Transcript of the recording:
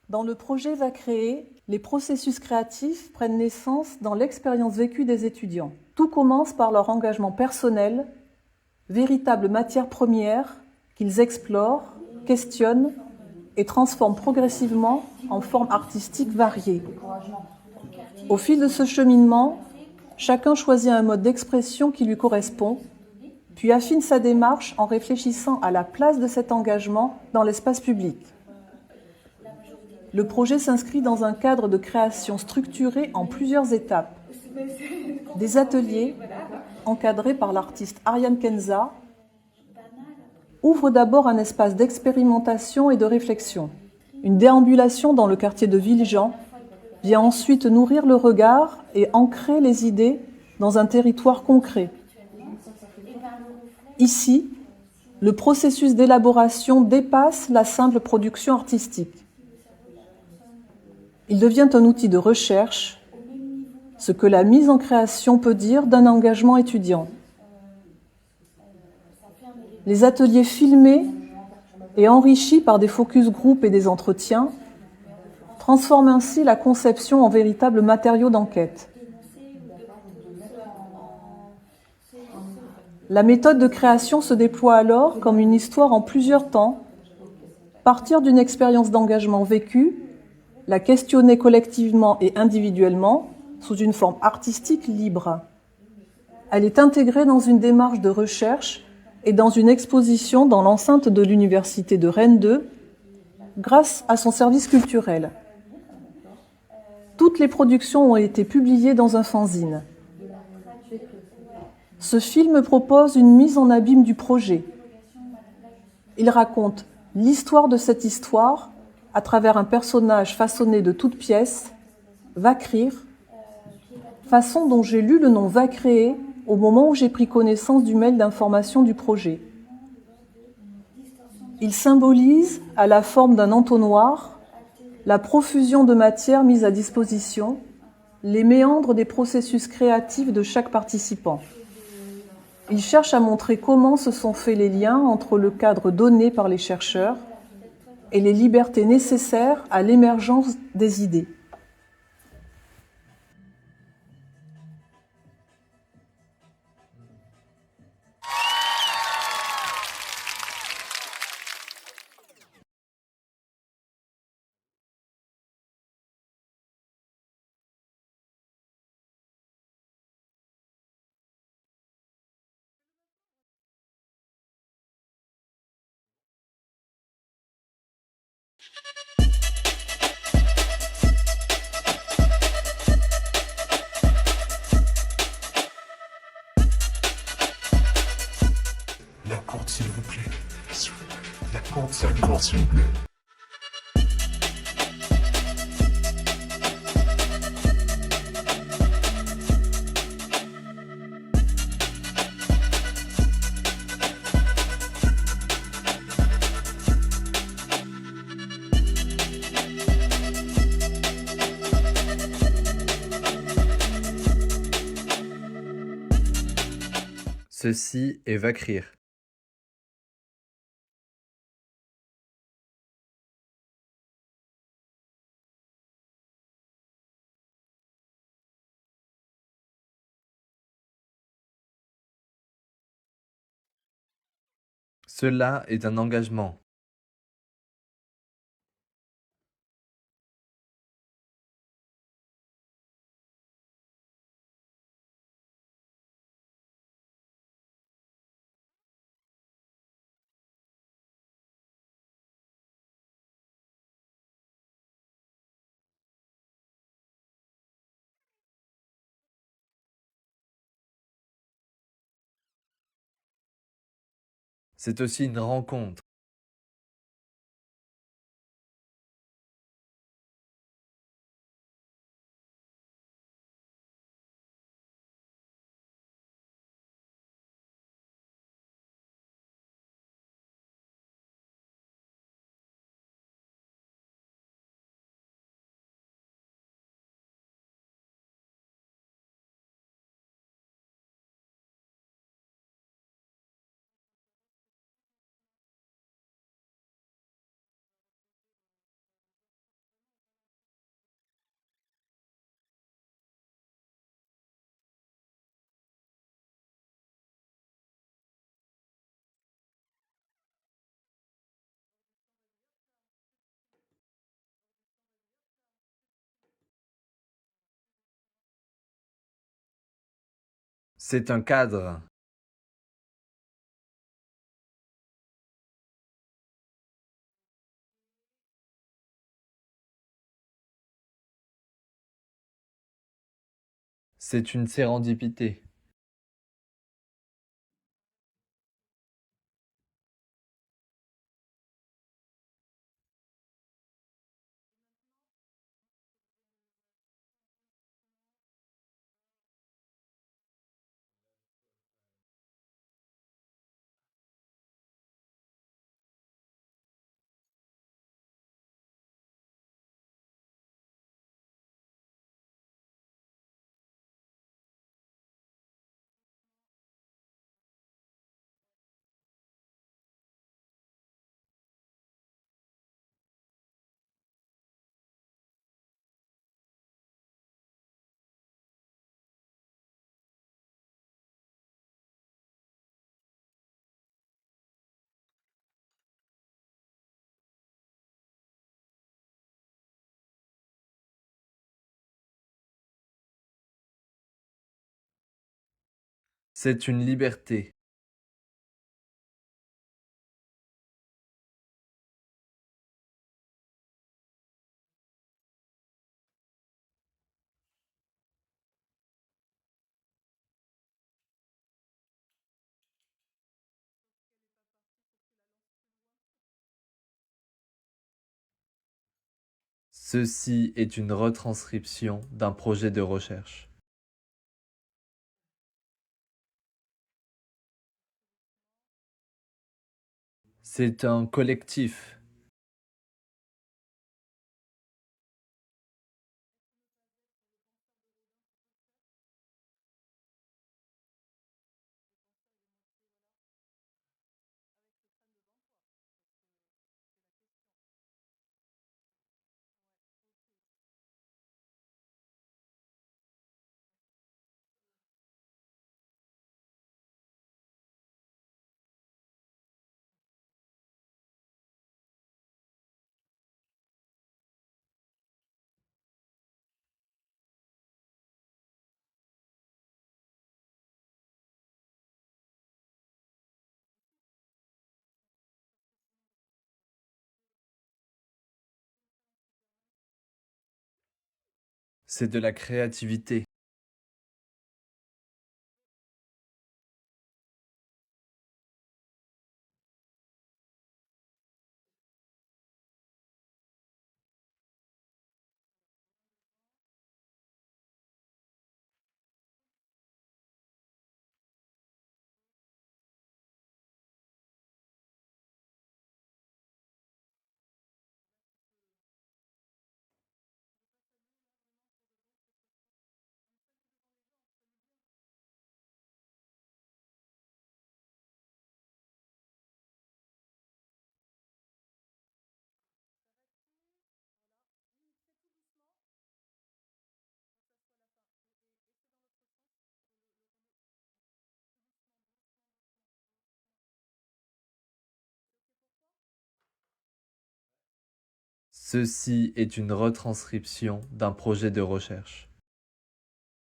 Dans le projet Va créer, les processus créatifs prennent naissance dans l'expérience vécue des étudiants. Tout commence par leur engagement personnel, véritable matière première qu'ils explorent, questionnent et transforment progressivement en formes artistiques variées. Au fil de ce cheminement, chacun choisit un mode d'expression qui lui correspond, puis affine sa démarche en réfléchissant à la place de cet engagement dans l'espace public. Le projet s'inscrit dans un cadre de création structuré en plusieurs étapes. Des ateliers, encadrés par l'artiste Ariane Kenza, ouvrent d'abord un espace d'expérimentation et de réflexion. Une déambulation dans le quartier de Villejean vient ensuite nourrir le regard et ancrer les idées dans un territoire concret. Ici, le processus d'élaboration dépasse la simple production artistique. Il devient un outil de recherche, ce que la mise en création peut dire d'un engagement étudiant. Les ateliers filmés et enrichis par des focus group et des entretiens transforment ainsi la conception en véritable matériau d'enquête. La méthode de création se déploie alors comme une histoire en plusieurs temps, partir d'une expérience d'engagement vécue, la questionner collectivement et individuellement sous une forme artistique libre. Elle est intégrée dans une démarche de recherche et dans une exposition dans l'enceinte de l'Université de Rennes 2 grâce à son service culturel. Toutes les productions ont été publiées dans un fanzine. Ce film propose une mise en abîme du projet. Il raconte l'histoire de cette histoire à travers un personnage façonné de toutes pièces, Vakrir, façon dont j'ai lu le nom Va créer au moment où j'ai pris connaissance du mail d'information du projet. Il symbolise, à la forme d'un entonnoir, la profusion de matière mise à disposition, les méandres des processus créatifs de chaque participant. Il cherche à montrer comment se sont faits les liens entre le cadre donné par les chercheurs et les libertés nécessaires à l'émergence des idées. La porte, s'il vous plaît. La porte, s'il vous plaît. Ceci est Vakrir. Cela est un engagement. C'est aussi une rencontre. C'est un cadre. C'est une sérendipité. C'est une liberté. Ceci est une retranscription d'un projet de recherche. C'est un collectif. C'est de la créativité. Ceci est une retranscription d'un projet de recherche.